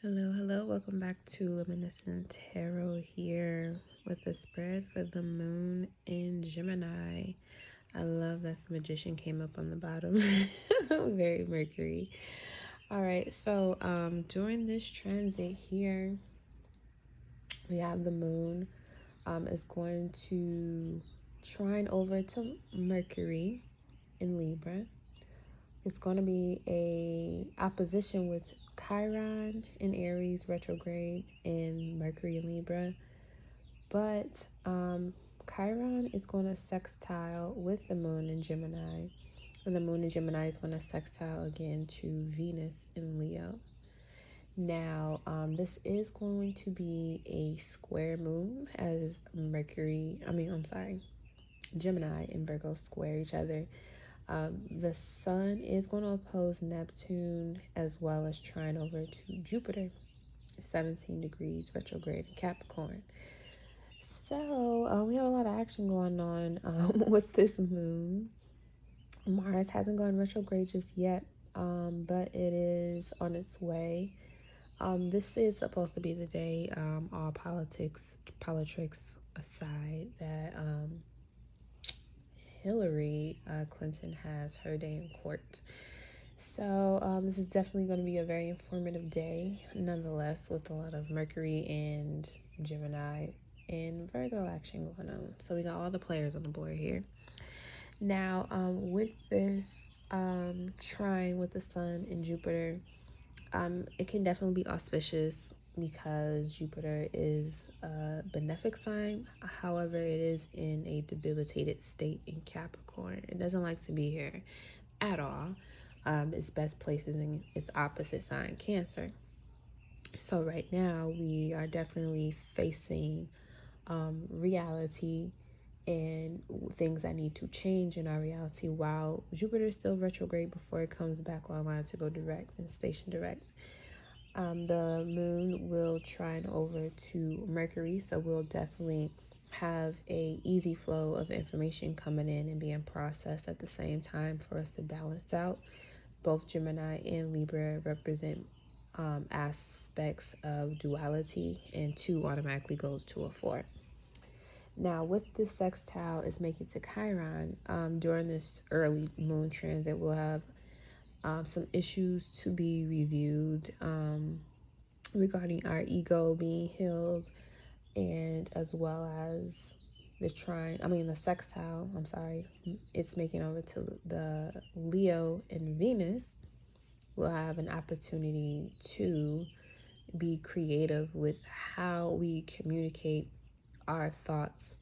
Hello, welcome back to Luminescent Tarot here with the spread for the moon in Gemini. I love that the magician came up on the bottom. Very Mercury. All right, so during this transit here, we have the moon is going to trine over to Mercury in Libra. It's going to be a opposition with Chiron in Aries retrograde and Mercury in Libra. But Chiron is going to sextile with the moon in Gemini. And the moon in Gemini is going to sextile again to Venus in Leo. Now, this is going to be a square moon as Gemini and Virgo square each other. The sun is going to oppose Neptune as well as trine over to Jupiter, 17 degrees retrograde in Capricorn. So we have a lot of action going on with this moon. Mars hasn't gone retrograde just yet, but it is on its way. This is supposed to be the day, all politics aside, that Hillary Clinton has her day in court. So this is definitely going to be a very informative day, nonetheless, with a lot of Mercury and Gemini and Virgo action going on. So we got all the players on the board here. Now, with this trine with the Sun and Jupiter, it can definitely be auspicious because Jupiter is a benefic sign. However, it is in a debilitated state in Capricorn. It doesn't like to be here at all. Its best place is in its opposite sign, Cancer. So right now we are definitely facing reality and things that need to change in our reality while Jupiter is still retrograde before it comes back online to go direct and station direct. The moon will trine over to Mercury, so we'll definitely have a easy flow of information coming in and being processed at the same time for us to balance out. Both Gemini and Libra represent aspects of duality, and 2 automatically goes to a 4. Now, with this sextile is making to Chiron, during this early moon transit, we'll have some issues to be reviewed regarding our ego being healed, and as well as the sextile, it's making over to the Leo and Venus. We'll have an opportunity to be creative with how we communicate our thoughts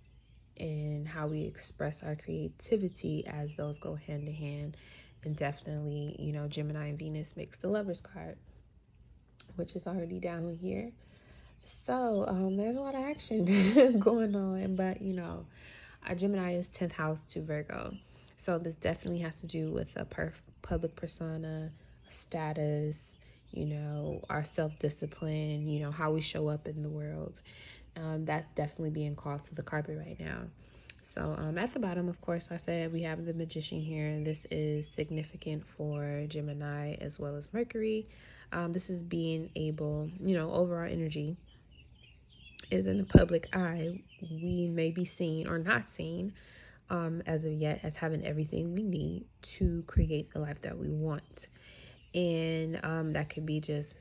and how we express our creativity, as those go hand in hand. And definitely, Gemini and Venus makes the Lovers card, which is already down here. So there's a lot of action going on, but Gemini is 10th house to Virgo. So this definitely has to do with a public persona, status, our self-discipline, how we show up in the world. That's definitely being called to the carpet right now. So at the bottom, of course, I said we have the magician here, and this is significant for Gemini as well as Mercury. This is being able, overall energy is in the public eye. We may be seen or not seen as of yet as having everything we need to create the life that we want. And that could be just,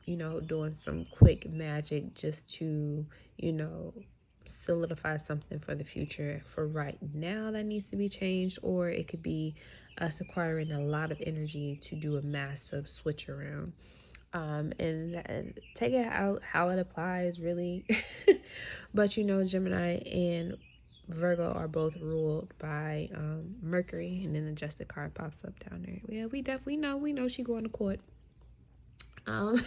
doing some quick magic just to, solidify something for the future for right now that needs to be changed, or it could be us acquiring a lot of energy to do a massive switch around. And take it out how it applies, really. But Gemini and Virgo are both ruled by Mercury, and then the Justice card pops up down there. Yeah, we definitely know. We know she going to court. Um,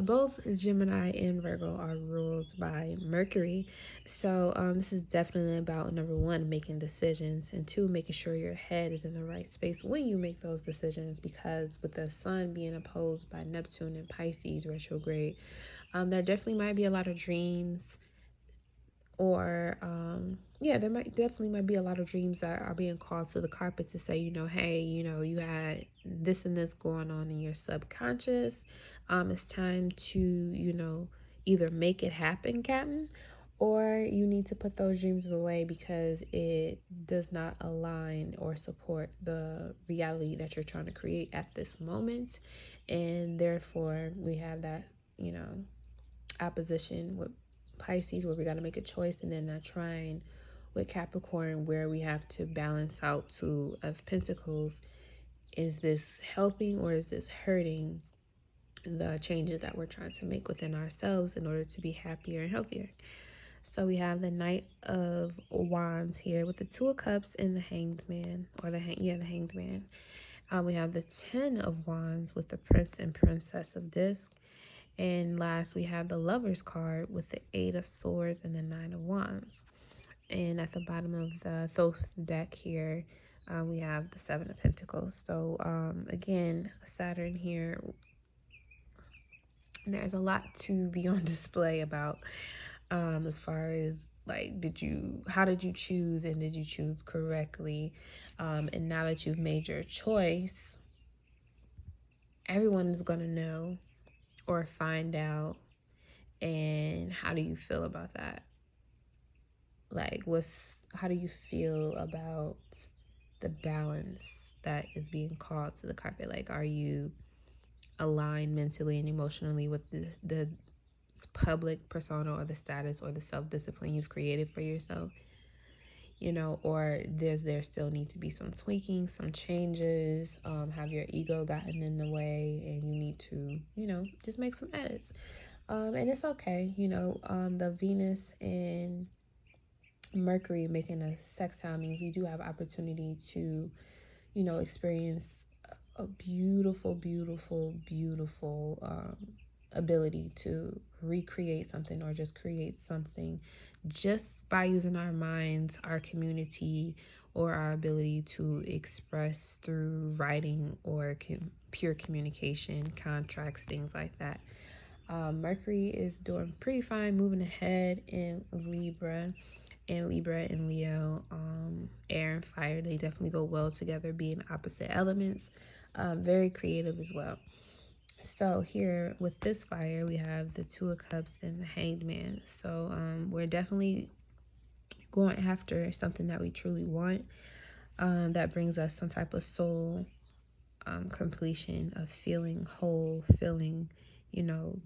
both Gemini and Virgo are ruled by Mercury. So this is definitely about, number one, making decisions, and 2, making sure your head is in the right space when you make those decisions. Because with the sun being opposed by Neptune and Pisces retrograde, there definitely might be a lot of dreams, or there might be a lot of dreams that are being called to the carpet to say, hey, you had this and this going on in your subconscious. It's time to, either make it happen, Captain, or you need to put those dreams away because it does not align or support the reality that you're trying to create at this moment. And therefore, we have that, opposition with Pisces where we got to make a choice, and then that trine with Capricorn where we have to balance out two of Pentacles. Is this helping or is this hurting the changes that we're trying to make within ourselves in order to be happier and healthier? So we have the Knight of Wands here with the Two of Cups and the Hanged Man, or the Hanged Man. We have the Ten of Wands with the Prince and Princess of Disc. And last, we have the Lover's card with the Eight of Swords and the Nine of Wands. And at the bottom of the Thoth deck here, we have the Seven of Pentacles. So again, Saturn here, there's a lot to be on display about as far as like, how did you choose, and did you choose correctly? And now that you've made your choice, everyone is going to know or find out. And how do you feel about that? Like, how do you feel about the balance that is being called to the carpet? Like, are you aligned mentally and emotionally with the public persona or the status or the self-discipline you've created for yourself? Or does there still need to be some tweaking, some changes? Have your ego gotten in the way and you need to, just make some edits? And it's okay, the Venus and Mercury making a sextile means we do have opportunity to, experience a beautiful, beautiful, beautiful ability to recreate something or just create something just by using our minds, our community, or our ability to express through writing or pure communication, contracts, things like that. Mercury is doing pretty fine, moving ahead in Libra. And Libra and Leo, air and fire, they definitely go well together, being opposite elements. Very creative as well. So here with this fire, we have the Two of Cups and the Hanged Man. So we're definitely going after something that we truly want. That brings us some type of soul completion of feeling whole, feeling,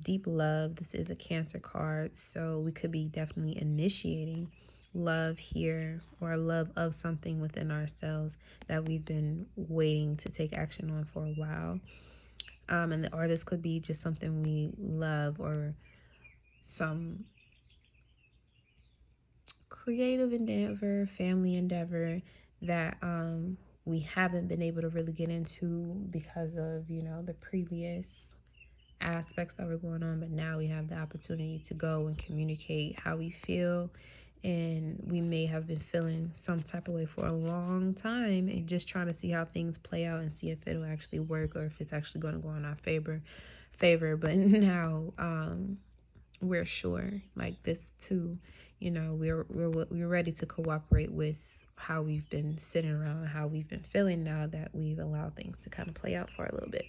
deep love. This is a Cancer card, so we could be definitely initiating love here, or love of something within ourselves that we've been waiting to take action on for a while. Or this could be just something we love, or some creative endeavor, family endeavor that we haven't been able to really get into because of, the previous aspects that were going on. But now we have the opportunity to go and communicate how we feel. And we may have been feeling some type of way for a long time and just trying to see how things play out and see if it'll actually work or if it's actually going to go in our favor. But now we're sure, like this too, we're ready to cooperate with how we've been sitting around, how we've been feeling now that we've allowed things to kind of play out for a little bit.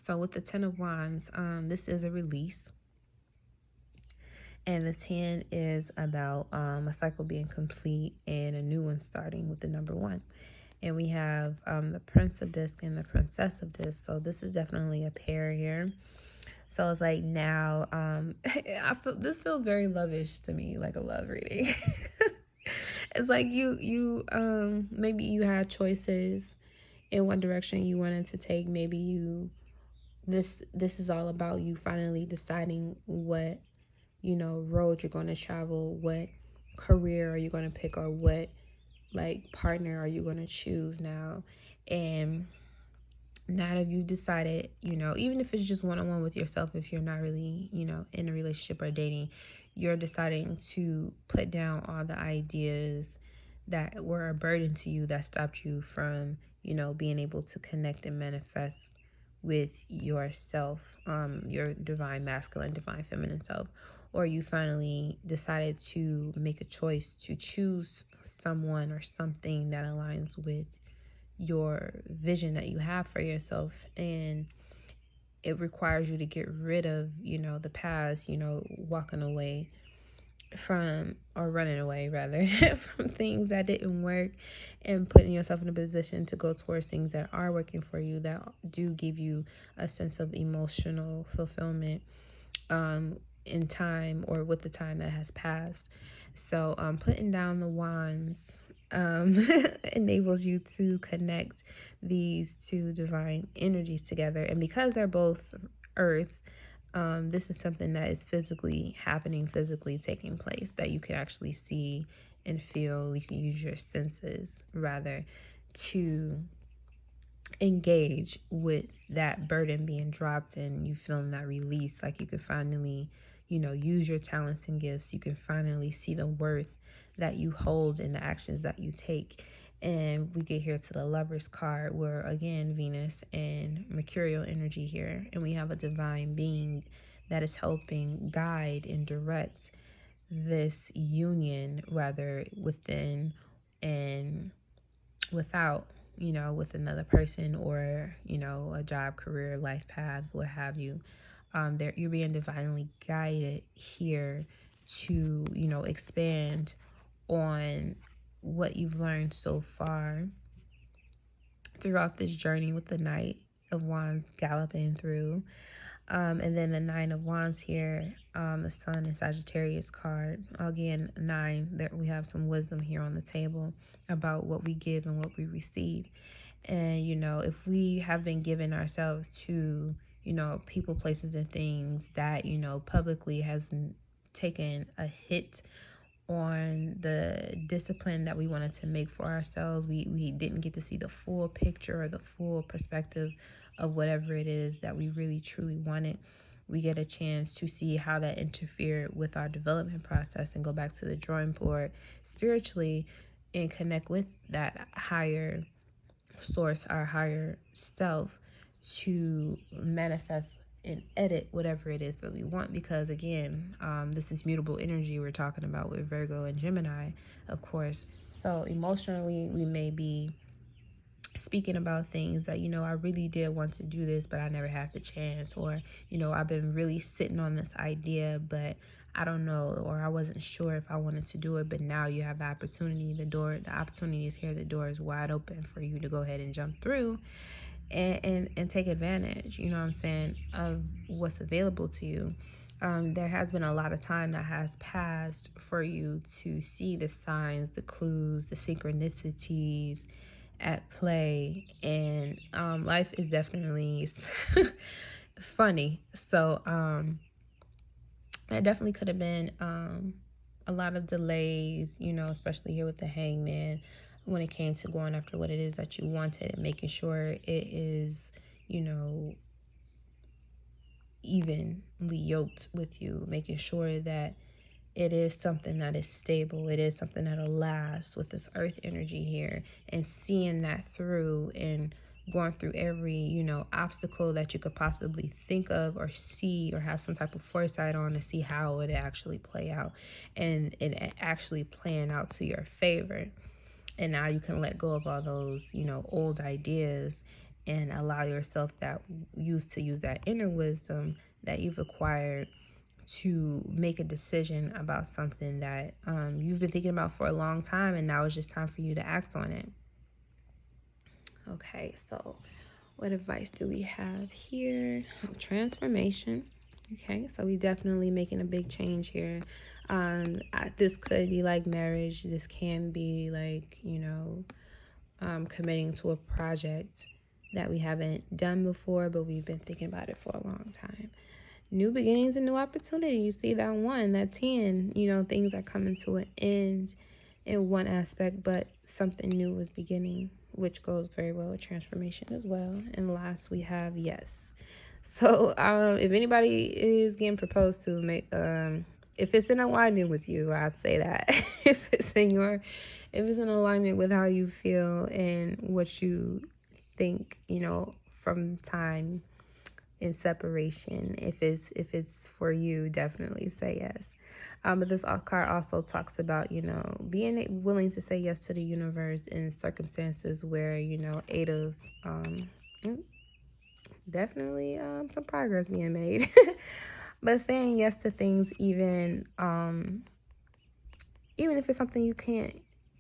So with the Ten of Wands, this is a release. And the 10 is about a cycle being complete and a new one starting with the number 1. And we have the Prince of Disc and the Princess of Disc. So this is definitely a pair here. So it's like now, this feels very lovish to me, like a love reading. It's like you maybe you had choices in what direction you wanted to take. Maybe this is all about you finally deciding what, road you're going to travel, what career are you going to pick, or what like partner are you going to choose now. And now that you've decided, even if it's just one-on-one with yourself, if you're not really, in a relationship or dating, you're deciding to put down all the ideas that were a burden to you that stopped you from, being able to connect and manifest with yourself, your divine masculine, divine feminine self. Or you finally decided to make a choice to choose someone or something that aligns with your vision that you have for yourself. And it requires you to get rid of, the past, walking away from, or running away rather, from things that didn't work, and putting yourself in a position to go towards things that are working for you, that do give you a sense of emotional fulfillment in time, or with the time that has passed. So putting down the wands enables you to connect these two divine energies together. And because they're both earth, this is something that is physically happening, physically taking place, that you can actually see and feel. You can use your senses rather to engage with that burden being dropped, and you feeling that release. Like you can finally, use your talents and gifts. You can finally see the worth that you hold in the actions that you take. And we get here to the Lovers card, where again, Venus and Mercurial energy here, and we have a divine being that is helping guide and direct this union, rather within and without, with another person, or, a job, career, life path, what have you. There, you're being divinely guided here to, expand on what you've learned so far throughout this journey with the Knight of Wands galloping through. And then the Nine of Wands here, the Sun and Sagittarius card. Again, 9, that we have some wisdom here on the table about what we give and what we receive. And, if we have been giving ourselves to, people, places, and things that, publicly has taken a hit on the discipline that we wanted to make for ourselves, we didn't get to see the full picture or the full perspective of whatever it is that we really truly wanted. We get a chance to see how that interfered with our development process, and go back to the drawing board spiritually and connect with that higher source, our higher self, to manifest and edit whatever it is that we want. Because again, this is mutable energy we're talking about with Virgo and Gemini, of course. So emotionally, we may be speaking about things that, I really did want to do this, but I never had the chance. Or, I've been really sitting on this idea, but I don't know, or I wasn't sure if I wanted to do it. But now you have the opportunity. The opportunity is here. The door is wide open for you to go ahead and jump through and take advantage, what I'm saying, of what's available to you. There has been a lot of time that has passed for you to see the signs, the clues, the synchronicities at play. And life is definitely funny. So that definitely could have been a lot of delays, especially here with the Hangman, when it came to going after what it is that you wanted, and making sure it is, evenly yoked with you, making sure that it is something that is stable, it is something that'll last with this earth energy here, and seeing that through, and going through every, obstacle that you could possibly think of or see, or have some type of foresight on, to see how it actually play out, and it actually playing out to your favor. And now you can let go of all those, old ideas, and allow yourself that use that inner wisdom that you've acquired to make a decision about something that you've been thinking about for a long time, and now it's just time for you to act on it. Okay, so what advice do we have here? Transformation. Okay, so we definitely making a big change here. This could be like marriage. This can be like, committing to a project that we haven't done before, but we've been thinking about it for a long time. New beginnings and new opportunities. See that 1, that 10, things are coming to an end in one aspect, but something new is beginning, which goes very well with transformation as well. And last, we have yes. So if anybody is getting proposed to, if it's in alignment with you, I'd say that. if it's in alignment with how you feel and what you think, from time in separation, if it's for you, definitely say yes. But this card also talks about, being willing to say yes to the universe in circumstances where, definitely some progress being made. But saying yes to things, even if it's something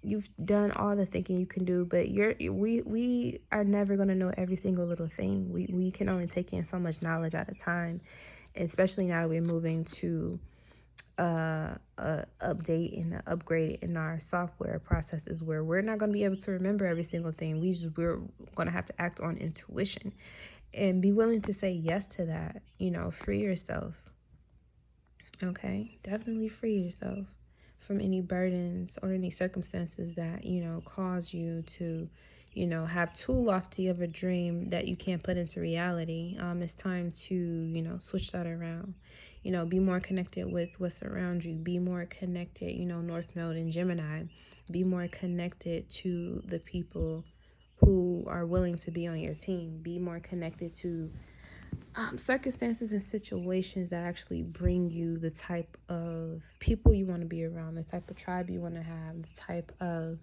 you've done all the thinking you can do, but we are never going to know every single little thing. We can only take in so much knowledge at a time, especially now that we're moving to update and upgrade in our software processes, where we're not going to be able to remember every single thing. We're going to have to act on intuition and be willing to say yes to that. Free yourself. Okay, definitely free yourself from any burdens or any circumstances that cause you to have too lofty of a dream that you can't put into reality. It's time to switch that around. Be more connected with what's around you. Be more connected, North Node and Gemini. Be more connected to the people who are willing to be on your team. Be more connected to circumstances and situations that actually bring you the type of people you want to be around, the type of tribe you want to have, the type of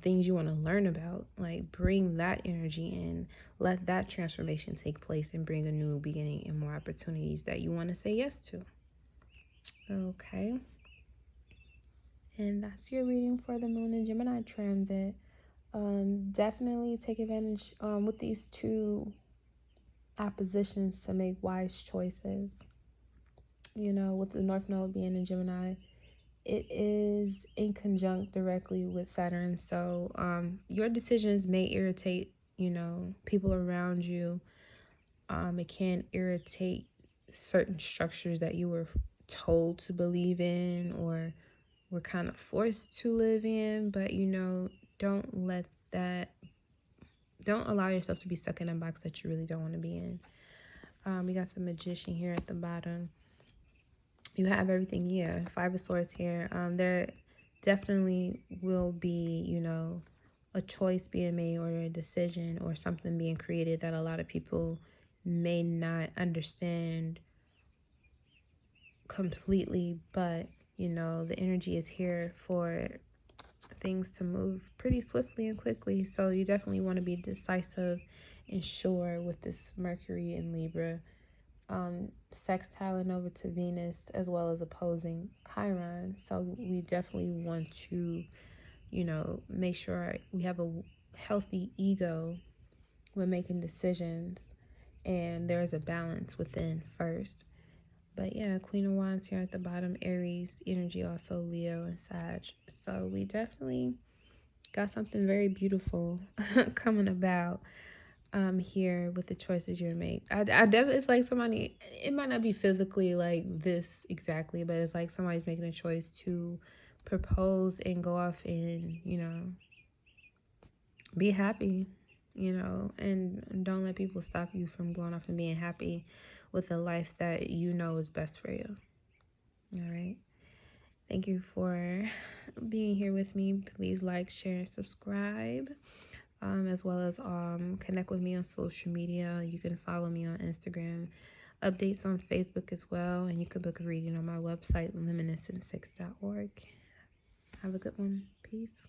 things you want to learn about. Like, bring that energy in, let that transformation take place, and bring a new beginning and more opportunities that you want to say yes to. Okay, and that's your reading for the Moon and Gemini transit. Definitely take advantage with these two oppositions to make wise choices. With the North Node being in Gemini, it is in conjunct directly with Saturn. So your decisions may irritate, people around you. It can irritate certain structures that you were told to believe in or were kind of forced to live in. But, don't let that, don't allow yourself to be stuck in a box that you really don't want to be in. We got the Magician here at the bottom. You have everything. Yeah, Five of Swords here. There definitely will be, a choice being made or a decision or something being created that a lot of people may not understand completely, but the energy is here for things to move pretty swiftly and quickly. So you definitely want to be decisive and sure with this Mercury in Libra. Sextiling over to Venus, as well as opposing Chiron. So we definitely want to, make sure we have a healthy ego when making decisions, and there's a balance within first. But yeah, Queen of Wands here at the bottom, Aries energy, also Leo and Sag. So we definitely got something very beautiful coming about here with the choices you make. I definitely, it's like somebody, it might not be physically like this exactly, but it's like somebody's making a choice to propose and go off and be happy, and don't let people stop you from going off and being happy with a life that is best for you. All right, thank you for being here with me. Please like, share, and subscribe. As well as connect with me on social media. You can follow me on Instagram, updates on Facebook as well, and you can book a reading on my website, luminescent6.org. Have a good one. Peace.